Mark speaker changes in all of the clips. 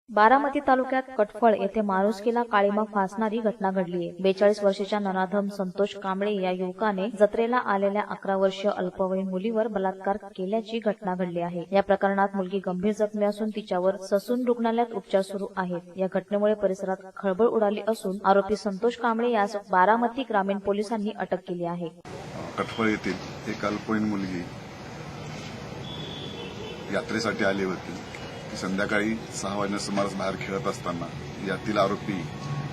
Speaker 1: बारामती तालुक्यात कटफळ येथे माणुसकीला काळीमा फासणारी घटना घडली आहे। 42 वर्षाच्या नराधम संतोष कांबळे या युवकाने जत्रेला आलेल्या 11 वर्षीय अल्पवयीन मुलीवर बलात्कार केल्याची घटना घडली आहे। या प्रकरणात मुलगी गंभीर जखमी असून तिच्यावर ससून रुग्णालयात उपचार सुरू आहेत। या घटनेमुळे परिसरात खळबळ उडाली असून आरोपी संतोष कांबळे यास बारामती ग्रामीण पोलिसांनी अटक केली आहे।
Speaker 2: कटफळ येथील एक अल्पवयीन मुलगी यात्रेसाठी आली होती। संध्याकाळी 6 वाजण्याच्या सुमारास बाहेर खेळत असताना यातील आरोपी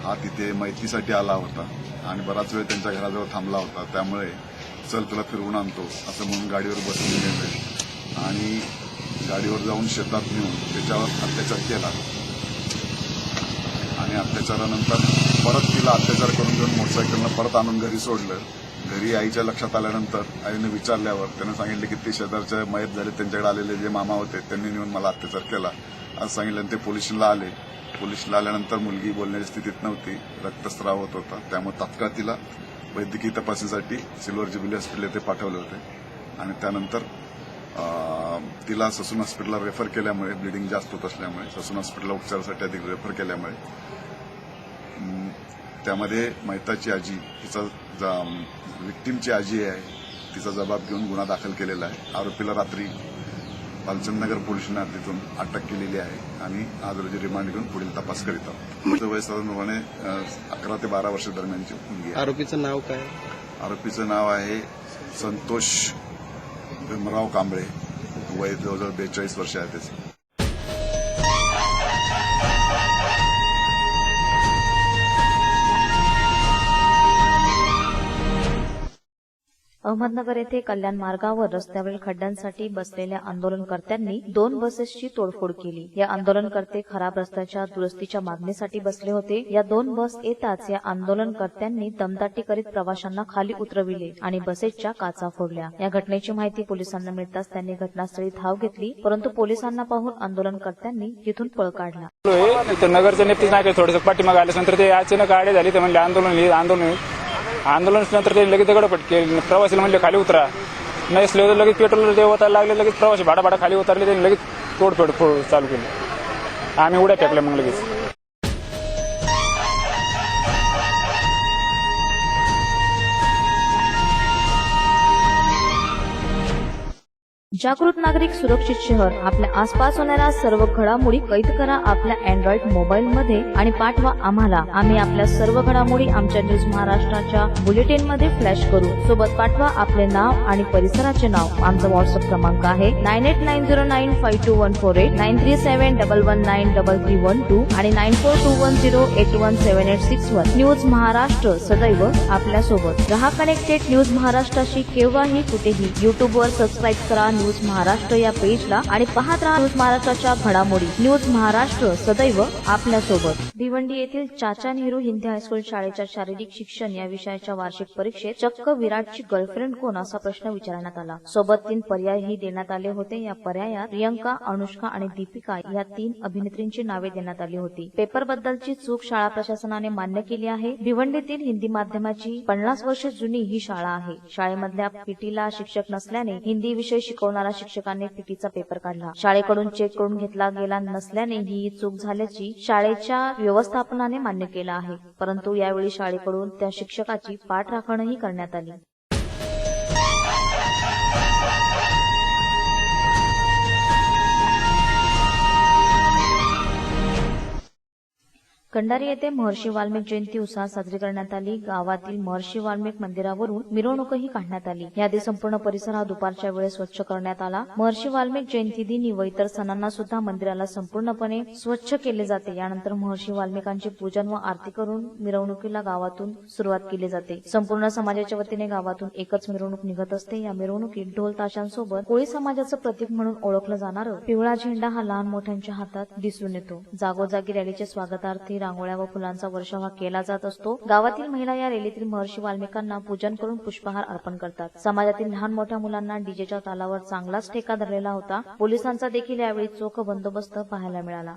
Speaker 2: हा तिथे मैत्रीसाठी आला होता आणि बराच वेळ त्यांच्या घराजवळ थांबला होता। त्यामुळे चल तुला फिरवून आणतो असं म्हणून गाडीवर बसवून गेले आणि गाडीवर जाऊन शेतात नेऊन त्याच्यावर अत्याचार केला आणि अत्याचारानंतर परत तिला अत्याचार करून घेऊन मोटरसायकलनं परत आणून घरी सोडलं। घरी आईच्या लक्षात आल्यानंतर आईने विचारल्यावर त्यानं सांगितलं की ते शेजारच्या मयत झाले त्यांच्याकडे आलेले जे मामा होते त्यांनी नेऊन मला अत्याचार केला असं सांगितलं। ते पोलिसला आले। पोलिसला आल्यानंतर मुलगी बोलण्याच्या स्थितीत नव्हती, रक्तस्राव होत होता। त्यामुळे तात्काळ तिला वैद्यकीय तपासणीसाठी सिल्वर जुबिली हॉस्पिटल येथे पाठवले होते आणि त्यानंतर तिला ससून हॉस्पिटलला रेफर केल्यामुळे ब्लिडिंग जास्त होत असल्यामुळे ससून हॉस्पिटलला उपचारासाठी अधिक रेफर केल्यामुळे त्यामध्ये मैताची आजी हिचा विक्टीमची आजी आहे तिचा जबाब घेऊन गुन्हा दाखल केलेला आहे। आरोपीला रात्री भालचंदनगर पोलीस ठाण्यातून अटक केलेली आहे आणि आज रोजी रिमांड घेऊन पुढील तपास करीत आहोत। तिचं वय साधारणपणे 11 ते 12 वर्ष दरम्यानची मुलगी आहे।
Speaker 3: आरोपीचं नाव काय?
Speaker 2: आरोपीचं नाव आहे संतोष भीमराव कांबळे, वय जवळजवळ 42 वर्ष आहे त्याचं।
Speaker 1: अहमदनगर येथे कल्याण मार्गावर रस्त्यावरील खड्ड्यांसाठी बसलेल्या आंदोलनकर्त्यांनी 2 बसेसची तोडफोड केली। या आंदोलनकर्ते खराब रस्त्याच्या दुरुस्तीच्या मागणीसाठी बसले होते। या 2 बस येताच या आंदोलनकर्त्यांनी दमदाटी करीत प्रवाशांना खाली उतरविले आणि बसेसच्या काचा फोडल्या। या घटनेची माहिती पोलिसांना मिळताच त्यांनी घटनास्थळी धाव घेतली, परंतु पोलिसांना पाहून आंदोलनकर्त्यांनी तिथून पळ काढला।
Speaker 4: नगरचे नेते नाही थोडंसं पाठीमागे आल्यानंतर ते अचानक गाडी झाली तर म्हणले आंदोलनानंतर ते लगेच दगडपट केली। प्रवासीला म्हणले खाली उतरा, नसले तर लगेच पेट्रोल देवताला लागले, लगेच प्रवासी भाडा खाली उतरले, त्यांनी लगेच तोडफोड चालू केली। आम्ही उड्या फेकल्या मग लगेच।
Speaker 1: जागृत नागरिक सुरक्षित शहर। आपल्या आसपास होणाऱ्या सर्व घडामोडी कैद करा आपल्या अँड्रॉइड मोबाईल मध्ये आणि पाठवा आम्हाला। आम्ही आपल्या सर्व घडामोडी आमच्या न्यूज महाराष्ट्राच्या बुलेटिन मध्ये फ्लॅश करू। सोबत पाठवा आपले नाव आणि परिसराचे नाव। आमचा व्हॉट्सअप क्रमांक आहे 9890952148, 9371193312 आणि 9421081781। न्यूज महाराष्ट्र सदैव आपल्या सोबत रहा। कनेक्टेड न्यूज महाराष्ट्राशी केव्हाही कुठेही। युट्यूबवर सबस्क्राईब करा न्यूज महाराष्ट्र या पेजला आणि पाहत राहा न्यूज महाराष्ट्राच्या घडामोडी। न्यूज महाराष्ट्र सदैव आपल्या सोबत। भिवंडी येथील चाचा नेहरू हिंदी हायस्कूल शाळेच्या शारीरिक शिक्षण या विषयाच्या वार्षिक परीक्षेत चक्क विराटची गर्लफ्रेंड कोण असा प्रश्न विचारण्यात आला। सोबत 3 पर्यायही देण्यात आले होते। या पर्यायात प्रियंका, अनुष्का आणि दीपिका या 3 अभिनेत्रींची नावे देण्यात आली होती। पेपर बद्दलची चूक शाळा प्रशासनाने मान्य केली आहे। भिवंडीतील हिंदी माध्यमाची 50 वर्ष जुनी ही शाळा आहे। शाळेमधल्या पीटीला शिक्षक नसल्याने हिंदी विषय शिकवणाऱ्या शिक्षकांनी पीटीचा पेपर काढला। शाळेकडून चेक करून घेतला गेला नसल्याने ही चूक झाल्याची शाळेच्या व्यवस्थापनाने मान्य केलं आहे, परंतु यावेळी शाळेकडून त्या शिक्षकाची पाठराखणही करण्यात आली। कंडारी येथे महर्षी वाल्मिक जयंती उत्साहात साजरी करण्यात आली। गावातील महर्षी वाल्मिक मंदिरावरून मिरवणूकही काढण्यात आली। याआधी संपूर्ण परिसर हा दुपारच्या वेळेस स्वच्छ करण्यात आला। महर्षी वाल्मिक जयंती दिनी व इतर सणांना सुद्धा मंदिराला संपूर्णपणे स्वच्छ केले जाते। यानंतर महर्षी वाल्मिकांचे पूजन व आरती करून मिरवणुकीला गावातून सुरुवात केली जाते। संपूर्ण समाजाच्या वतीने गावातून एकच मिरवणूक निघत असते। या मिरवणुकीत ढोल ताशांसोबत कोळी समाजाचं प्रतीक म्हणून ओळखलं जाणारं पिवळा झेंडा हा लहान मोठ्यांच्या हातात दिसून येतो। जागोजागी रॅलीचे स्वागतार्थी रांगोळ्या व फुलांचा वर्षाव हा केला जात असतो। गावातील महिला या रॅलीतील महर्षी वाल्मिकांना पूजन करून पुष्पहार अर्पण करतात। समाजातील लहान मोठ्या मुलांना डीजेच्या तालावर चांगलाच ठेका धरलेला होता। पोलिसांचा देखील यावेळी चोख बंदोबस्त पाहायला मिळाला।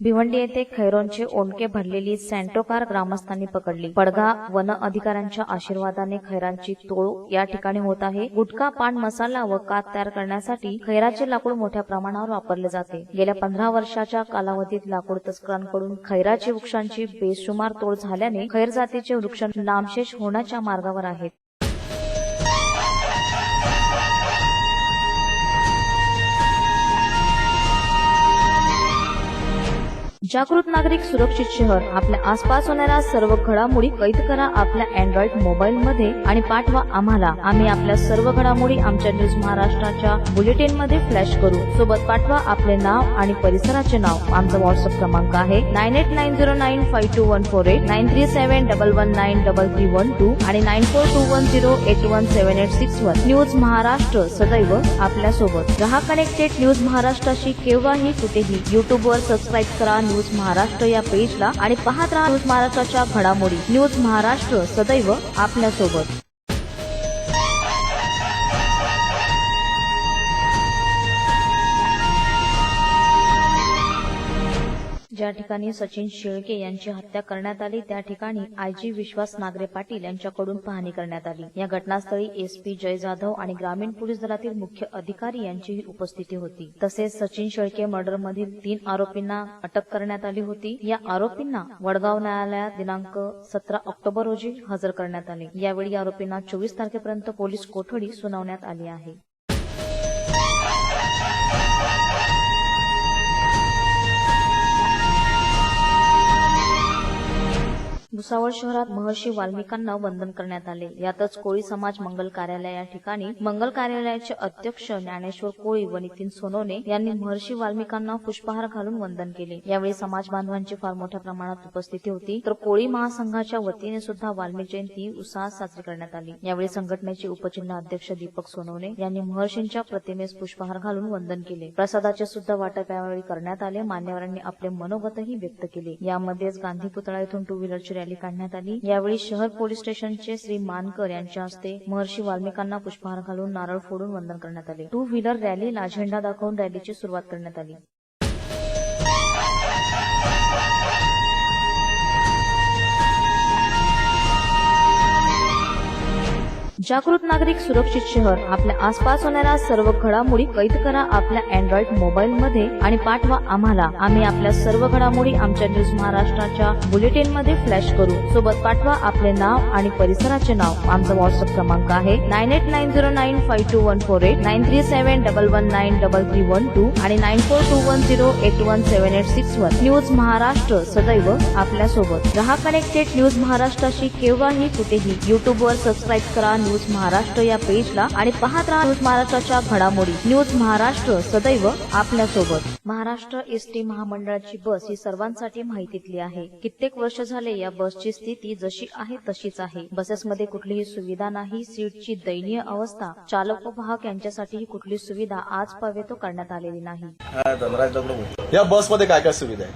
Speaker 1: भिवंडी येथे खैरोंचे ओंडके भरलेली सँट्रो कार ग्रामस्थांनी पकडली. पडघा वन अधिकाऱ्यांच्या आशीर्वादाने खैरांची तोड या ठिकाणी होत आहे. गुटखा, पान मसाला व कात तयार करण्यासाठी खैराचे लाकूड मोठ्या प्रमाणावर वापरले जाते. गेल्या 15 वर्षाच्या कालावधीत लाकूड तस्करांकडून खैराचे वृक्षांची बेसुमार तोड झाल्याने खैर जातीचे वृक्ष नामशेष होण्याच्या मार्गावर आहेत. जागृत नागरिक, सुरक्षित शहर. आपल्या आसपास होणाऱ्या सर्व घडामोडी कैद करा आपल्या अँड्रॉइड मोबाईल मध्ये आणि पाठवा आम्हाला. आम्ही आपल्या सर्व घडामोडी आमच्या न्यूज महाराष्ट्राच्या बुलेटिन मध्ये फ्लॅश करू. सोबत पाठवा आपले नाव आणि परिसराचे नाव. आमचा व्हॉट्सअप क्रमांक आहे 9890952148, 9371119312 आणि 9421081781. न्यूज महाराष्ट्र सदैव आपल्यासोबत. रहा कनेक्टेड न्यूज महाराष्ट्राशी केव्हाही कुठेही. युट्यूबवर सबस्क्राईब करा न्यूज महाराष्ट्र या पेजला आणि पाहत राहा न्यूज महाराष्ट्राच्या घडामोडी. न्यूज महाराष्ट्र सदैव आपल्यासोबत. ज्या ठिकाणी सचिन शेळके यांची हत्या करण्यात आली त्या ठिकाणी आयजी विश्वास नागरे पाटील यांच्याकडून पाहणी करण्यात आली. या घटनास्थळी एसपी जय जाधव आणि ग्रामीण पोलीस दलातील मुख्य अधिकारी यांचीही उपस्थिती होती. तसेच सचिन शेळके मर्डरमधील 3 आरोपींना अटक करण्यात आली होती. या आरोपींना वडगाव न्यायालयात दिनांक 17 ऑक्टोबर रोजी हजर करण्यात आले. यावेळी आरोपींना 24 तारखेपर्यंत पोलीस कोठडी सुनावण्यात आली आहे. भुसावळ शहरात महर्षी वाल्मिकांना वंदन करण्यात आले. यातच कोळी समाज मंगल कार्यालय या ठिकाणी मंगल कार्यालयाचे अध्यक्ष ज्ञानेश्वर कोळी व नितीन सोनवणे यांनी महर्षी वाल्मिकांना पुष्पहार घालून वंदन केले. यावेळी समाज बांधवांची फार मोठ्या प्रमाणात उपस्थिती होती. तर कोळी महासंघाच्या वतीने सुद्धा वाल्मिक जयंती उत्साहात साजरी करण्यात आली. यावेळी संघटनेचे उपजिल्हा अध्यक्ष दीपक सोनवणे यांनी महर्षींच्या प्रतिमेस पुष्पहार घालून वंदन केले. प्रसादाचे सुद्धा वाटप यावेळी करण्यात आले. मान्यवरांनी आपले मनोगतही व्यक्त केले. यामध्येच गांधी पुतळा येथून 2 व्हीलरची रॅली काढण्यात आली. यावेळी शहर पोलीस स्टेशनचे श्री मानकर यांच्या हस्ते महर्षी वाल्मिकांना पुष्पहार घालून नारळ फोडून वंदन करण्यात आले. 2 व्हीलर रॅलीला झेंडा दाखवून रॅलीची सुरुवात करण्यात आली. जागृत नागरिक, सुरक्षित शहर. आपल्या आसपास होणाऱ्या सर्व घडामोडी कैद करा आपल्या अँड्रॉइड मोबाईल मध्ये आणि पाठवा आम्हाला. आम्ही आपल्या सर्व घडामोडी आमच्या न्यूज महाराष्ट्राच्या बुलेटिन मध्ये फ्लॅश करू. सोबत पाठवा आपले नाव आणि परिसराचे नाव. आमचा व्हॉट्सअप क्रमांक आहे 9890952148, 9371119312 आणि 9421081781. न्यूज महाराष्ट्र सदैव आपल्यासोबत. रहा कनेक्टेड न्यूज महाराष्ट्राशी केव्हाही कुठेही. युट्यूबवर सबस्क्राईब करा न्यूज महाराष्ट्र या पेजला आणि पाहत राहा न्यूज महाराष्ट्राच्या घडामोडी. न्यूज महाराष्ट्र सदैव आपल्यासोबत. महाराष्ट्र एसटी महामंडळाची बस ही सर्वांसाठी माहितीतली आहे. कित्येक वर्ष झाले या बसची स्थिती जशी आहे तशीच आहे. बसेसमध्ये कुठलीही सुविधा नाही. सीटची दयनीय अवस्था. चालक व वाहक यांच्यासाठी कुठली सुविधा आज पर्यंत करण्यात आलेली नाही.
Speaker 3: या बसमध्ये काय काय सुविधा आहे?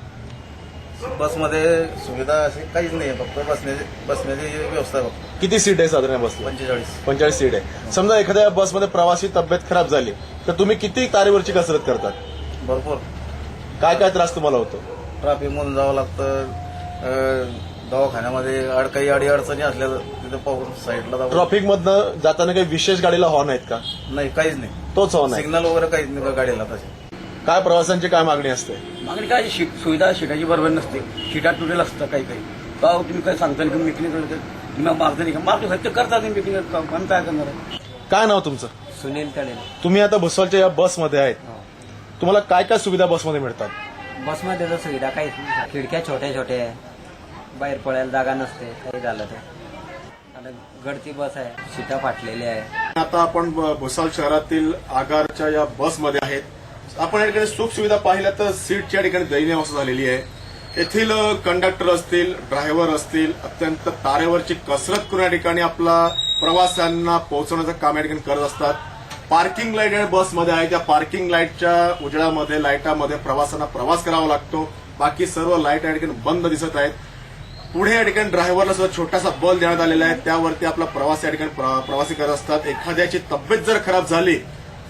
Speaker 5: बसमध्ये सुविधा अशी काहीच नाही, फक्त बसण्याची व्यवस्था आहे.
Speaker 3: किती सीट आहे साधारण बसला? 45 सीट आहे. समजा एखाद्या बसमध्ये प्रवासी तब्येत खराब झाली तर तुम्ही किती तारेवरची कसरत करतात?
Speaker 5: भरपूर.
Speaker 3: काय काय त्रास तुम्हाला होतो?
Speaker 5: ट्रॅफिक मधून जावं लागतं. दवाखान्यामध्ये काही अडचणी असल्या तिथे पाहून साईडला जावं.
Speaker 3: ट्रॅफिक मधनं जाताना काही विशेष गाडीला हॉर्न आहेत का?
Speaker 5: नाही, काहीच नाही.
Speaker 3: तोच हॉर्न आहे.
Speaker 5: सिग्नल वगैरे काहीच नाही गाडीला. तशी
Speaker 3: काय प्रवाशांची काय मागणी असते?
Speaker 6: मागणी काय? सुविधा शिटाची बरोबर नसते. शिटा तुटेल असतं काही का तुम्ही काय सांगता की मिटिंग मागतं नाही का? मागतो सत्य करतात मिटिंग. आम्ही काय करणार आहे?
Speaker 3: काय नाव तुमचं?
Speaker 6: सुनील तळे.
Speaker 3: तुम्ही आता भुसावळच्या या बसमध्ये आहेत. तुम्हाला काय काय सुविधा बसमध्ये मिळतात?
Speaker 7: बसमध्ये तर सुविधा काहीच नाही. खिडक्या छोट्या छोट्या आहे. बाहेर पडायला जागा नसते. काही झालं तर आता गळती बस आहे. सीटा फाटलेल्या आहे.
Speaker 3: आता आपण भुसावळ शहरातील आगारच्या या बसमध्ये आहेत. आपण या ठिकाणी सुख सुविधा पाहिल्या तर सीटच्या ठिकाणी दयनीय अवस्था झालेली आहे. येथील कंडक्टर असतील, ड्रायव्हर असतील, अत्यंत तारेवरची कसरत करून या ठिकाणी आपला प्रवाशांना पोहोचवण्याचं काम या ठिकाणी करत असतात. पार्किंग लाईट या बसमध्ये आहे. त्या पार्किंग लाईटच्या उजेडामध्ये, लाईटामध्ये प्रवाशांना प्रवास करावा लागतो. बाकी सर्व लाईट या ठिकाणी बंद दिसत आहेत. पुढे या ठिकाणी ड्रायव्हरला सुद्धा छोटासा बल देण्यात आलेला आहे. त्यावरती आपला प्रवास या ठिकाणी प्रवासी करत असतात. एखाद्याची तब्येत जर खराब झाली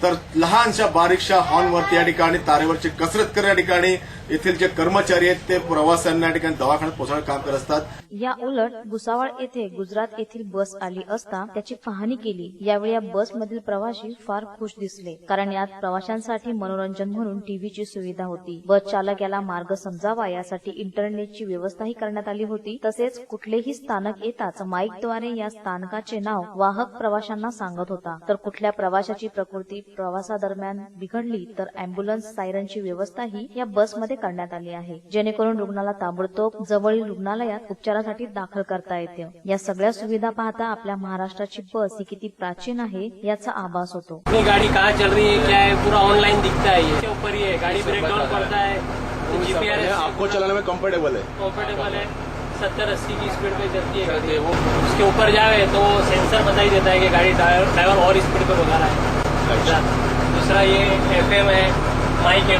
Speaker 3: तर लहानशा बारीकशा हॉर्नवरती या ठिकाणी तारेवरची कसरत करण्या ठिकाणी येथील जे कर्मचारी आहेत ते प्रवाशांना या ठिकाणी दवाखान्यात पोहोचवण्याचं काम करत असतात.
Speaker 1: या उलट भुसावळ येथे गुजरात येथील बस आली असता त्याची पाहणी केली. यावेळी या बसमधील प्रवासी फार खुश दिसले, कारण यात प्रवाशांसाठी मनोरंजन म्हणून टीव्हीची सुविधा होती. बस चालक याला मार्ग समजावा यासाठी इंटरनेटची व्यवस्थाही करण्यात आली होती. तसेच कुठलेही स्थानक येताच माईकद्वारे या स्थानकाचे नाव वाहक प्रवाशांना सांगत होता. तर कुठल्या प्रवाशाची प्रकृती प्रवासादरम्यान बिघडली तर अँब्युलन्स सायरनची व्यवस्थाही या बसमध्ये करण्यात आली आहे, जेणेकरून रुग्णाला ताबडतोब जवळील रुग्णालयात उपचारासाठी दाखल करता येते. या सगळ्या सुविधा पाहता आपल्या महाराष्ट्राची बस ही किती प्राचीन आहे याचा आभास होतो.
Speaker 8: अपनी गाड़ी कहाँ चल रही है, क्या है, पूरा ऑनलाइन दिखता है. ये ऊपर ही है, गाड़ी ब्रेक डाउन करता है तो जीपीआरएस
Speaker 3: आपको चलाने में कंफर्टेबल है.
Speaker 8: कंफर्टेबल है. 70-80 की स्पीड पे चलती है. वो उसके ऊपर जाए तो सेंसर बता ही देता है कि गाड़ी ड्राइवर और स्पीड पे भगा रहा है. दूसरा ये FM है, माइक है.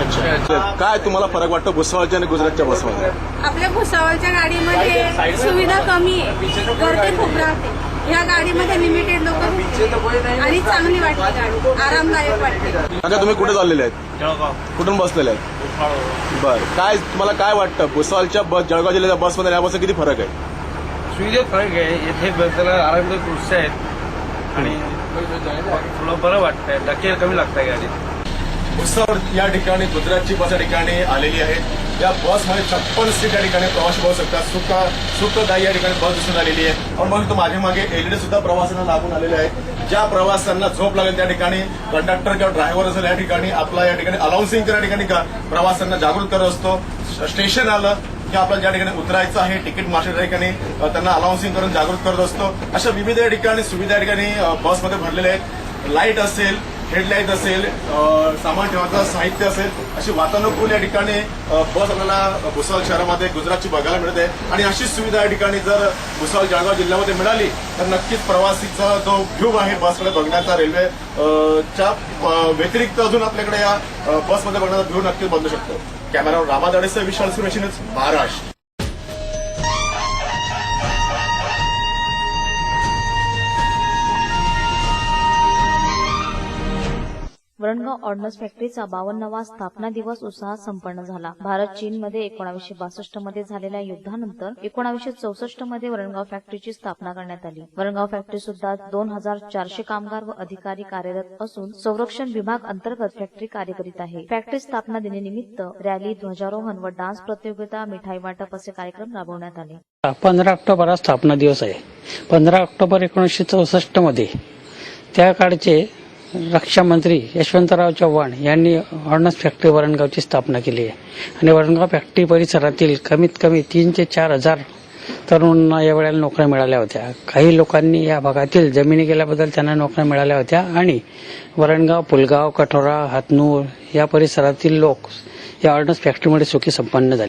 Speaker 3: अच्छा, काय तुम्हाला फरक वाटतो भुसावळच्या आणि गुजरातच्या बसमध्ये?
Speaker 9: आपल्या भुसावळच्या गाडीमध्ये सुविधा कमी आहे, गर्दी खूप राहते. या गाडीमध्ये लिमिटेड लोक आणि चांगली वाटते गाडी, आरामदायक वाटते.
Speaker 3: आता तुम्ही कुठे चाललेले आहेत?
Speaker 5: जळगाव.
Speaker 3: कुठून बसलेले आहेत? बरं, काय तुम्हाला काय वाटतं जळगाव जिल्ह्याच्या बसमध्ये या बसचा किती फरक आहे?
Speaker 5: सुविधेत फरक आहे. येथे बसला आरामदायक खुर्च्या आहेत आणि थोडं बरं वाटतंय, धक्के कमी लागतंय गाडी.
Speaker 3: भुसावळ या ठिकाणी गुजरातची बस या ठिकाणी आलेली आहे. या बसमध्ये 56 सीट या ठिकाणी प्रवासी बसू शकतात. सुखदायी या ठिकाणी बस दिसून आलेली आहे. आणि मग तो माझ्या मागे एलईडी सुद्धा प्रवाशांना लागून आलेले आहेत. ज्या प्रवाशांना झोप लागेल त्या ठिकाणी कंडक्टर किंवा ड्रायव्हर असेल या ठिकाणी आपला या ठिकाणी अनाउन्सिंग या ठिकाणी प्रवाशांना जागृत करत असतो. स्टेशन आलं की आपल्याला ज्या ठिकाणी उतरायचं आहे तिकीट मास्टर या ठिकाणी त्यांना अनाउन्सिंग करून जागृत करत असतो. अशा विविध या ठिकाणी सुविधा या ठिकाणी बसमध्ये भरलेल्या आहेत. लाईट असेल, हेडलाईट असेल, सामान ठेवायचं साहित्य असेल, अशी वातानुकूल या ठिकाणी बस आपल्याला भुसावळ शहरामध्ये गुजरातची बघायला मिळते. आणि अशी सुविधा या ठिकाणी जर भुसावळ जळगाव जिल्ह्यामध्ये मिळाली तर नक्कीच प्रवासीचा जो व्ह्यू आहे बसकडे बघण्याचा रेल्वेच्या व्यतिरिक्त अजून आपल्याकडे या बसमध्ये बघण्याचा व्ह्यू नक्कीच बदलू शकतो. कॅमेरावर रामादाडेसह विशाल सुरेश, महाराष्ट्र.
Speaker 1: वरणगाव ऑर्डनन्स फॅक्टरीचा 52वा स्थापना दिवस उत्साहात संपन्न झाला. भारत चीनमध्ये 1962 मध्ये झालेल्या युद्धानंतर 1964 मध्ये वरणगाव फॅक्टरीची स्थापना करण्यात आली. वरणगाव फॅक्टरी सुद्धा 2400 कामगार व अधिकारी कार्यरत असून संरक्षण विभाग अंतर्गत फॅक्टरी कार्य करीत आहे. फॅक्टरी स्थापना दिनानिमित्त रॅली, ध्वजारोहण व डान्स प्रतियोगिता, मिठाई वाटप असे कार्यक्रम राबवण्यात आले.
Speaker 10: 15 ऑक्टोबर हा स्थापना दिवस आहे. 15 ऑक्टोबर 1964 मध्ये त्या काळचे रक्षा मंत्री यशवंतराव चव्हाण यांनी ऑर्डनन्स फॅक्टरी वरणगावची स्थापना केली आहे. आणि वरणगाव फॅक्टरी परिसरातील कमीत कमी 3 ते 4 हजार तरुणांना या वेळेला नोकऱ्या मिळाल्या होत्या. काही लोकांनी या भागातील जमिनी गेल्याबद्दल त्यांना नोकऱ्या मिळाल्या होत्या. आणि वरणगाव, पुलगाव, कठोरा, हातनूर या परिसरातील लोक या ऑर्डनन्स फॅक्टरीमध्ये सुखी संपन्न झाले.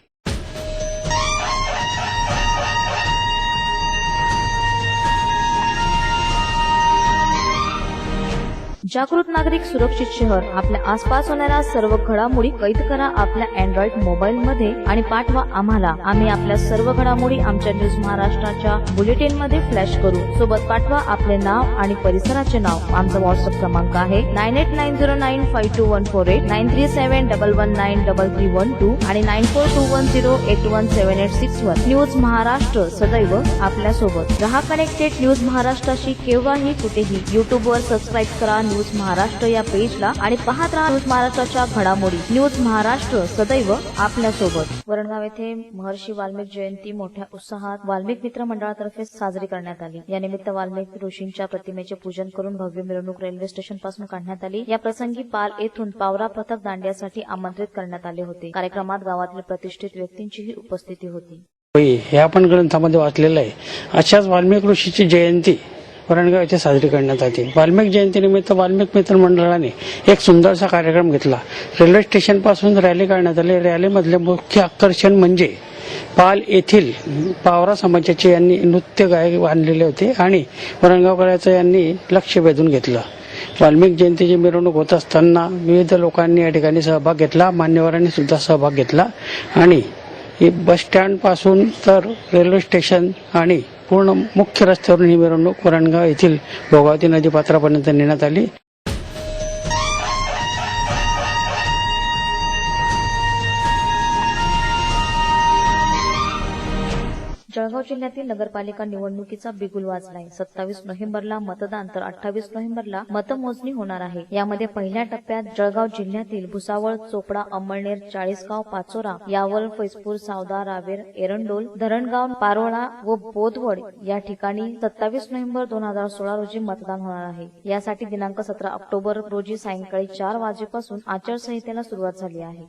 Speaker 1: जागृत नागरिक, सुरक्षित शहर. आपल्या आसपास होणाऱ्या सर्व घडामोडी कैद करा आपल्या अँड्रॉइड मोबाईल मध्ये आणि पाठवा आम्हाला. आम्ही आपल्या सर्व घडामोडी आमच्या न्यूज महाराष्ट्राच्या बुलेटिन मध्ये फ्लॅश करू. सोबत पाठवा आपले नाव आणि परिसराचे नाव. आमचा व्हॉट्सअप क्रमांक आहे 9890952148, 9371193312 आणि 9421081786 न्यूज महाराष्ट्र सदैव आपल्यासोबत. रहा कनेक्टेड न्यूज महाराष्ट्राशी केव्हाही कुठेही. युट्यूबवर सबस्क्राईब करा न्यूज महाराष्ट्र या पेजला आणि पाहत राहा न्यूज महाराष्ट्राच्या घडामोडी. न्यूज महाराष्ट्र सदैव आपल्यासोबत. वरणगाव येथे महर्षी वाल्मिक जयंती मोठ्या उत्साहात वाल्मिक मित्र मंडळातर्फे साजरी करण्यात आली. या निमित्त वाल्मिक ऋषींच्या प्रतिमेचे पूजन करून भव्य मिरवणूक रेल्वे स्टेशन पासून काढण्यात आली. या प्रसंगी पाल येथून पावरा पथक दांडियासाठी आमंत्रित करण्यात आले होते. कार्यक्रमात गावातील प्रतिष्ठित व्यक्तींचीही उपस्थिती होती.
Speaker 10: हे आपण ग्रंथामध्ये वाचलेलं आहे. अशाच वाल्मिक ऋषीची जयंती वरणगाव येथे साजरी करण्यात आली. वाल्मिक जयंतीनिमित्त वाल्मिक मित्र मंडळाने एक सुंदरसा कार्यक्रम घेतला. रेल्वे स्टेशन पासून रॅली काढण्यात आली. रॅलीमधले मुख्य आकर्षण म्हणजे पाल येथील पावरा समाजाचे यांनी नृत्य गायक आणलेले होते आणि वरणगावकरांचं यांनी लक्ष वेधून घेतलं. वाल्मिक जयंतीची मिरवणूक होत असताना विविध लोकांनी या ठिकाणी सहभाग घेतला. मान्यवरांनी सुद्धा सहभाग घेतला आणि बस स्टँड पासून तर रेल्वे स्टेशन आणि पूर्ण मुख्य रस्त्यावरून ही मिरवणूक वरणगाव येथील भोगावती नदीपात्रापर्यंत नेण्यात आली.
Speaker 1: जिल्ह्यातील नगरपालिका निवडणुकीचा बिगुल वाजलाय. 27 नोव्हेंबरला मतदान तर 28 नोव्हेंबरला मतमोजणी होणार आहे. यामध्ये पहिल्या टप्प्यात जळगाव जिल्ह्यातील भुसावळ, चोपडा, अंमळनेर, चाळीसगाव, पाचोरा, यावल, फैजपूर, सावदा, रावेर, एरंडोल, धरणगाव, पारोळा व बोदवड या ठिकाणी 27 नोव्हेंबर 2016 रोजी मतदान होणार आहे. यासाठी दिनांक 17 ऑक्टोबर रोजी सायंकाळी 4 वाजेपासून आचारसंहितेला सुरुवात झाली आहे.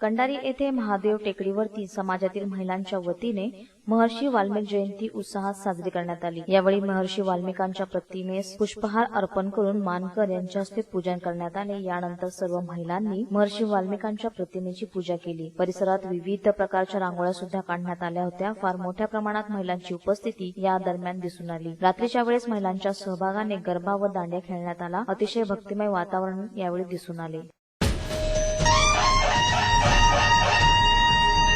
Speaker 1: कंडारी येथे महादेव टेकडीवरती समाजातील महिलांच्या वतीने महर्षी वाल्मिक जयंती उत्साहात साजरी करण्यात आली. यावेळी महर्षी वाल्मिकांच्या प्रतिमेस पुष्पहार अर्पण करून मानकर यांच्या हस्ते पूजन करण्यात आले. यानंतर सर्व महिलांनी महर्षी वाल्मिकांच्या प्रतिमेची पूजा केली. परिसरात विविध प्रकारच्या रांगोळ्या सुद्धा काढण्यात आल्या होत्या. फार मोठ्या प्रमाणात महिलांची उपस्थिती या दरम्यान दिसून आली. रात्रीच्या वेळेस महिलांच्या सहभागाने गरबा व दांडिया खेळण्यात आला. अतिशय भक्तिमय वातावरण यावेळी दिसून आले.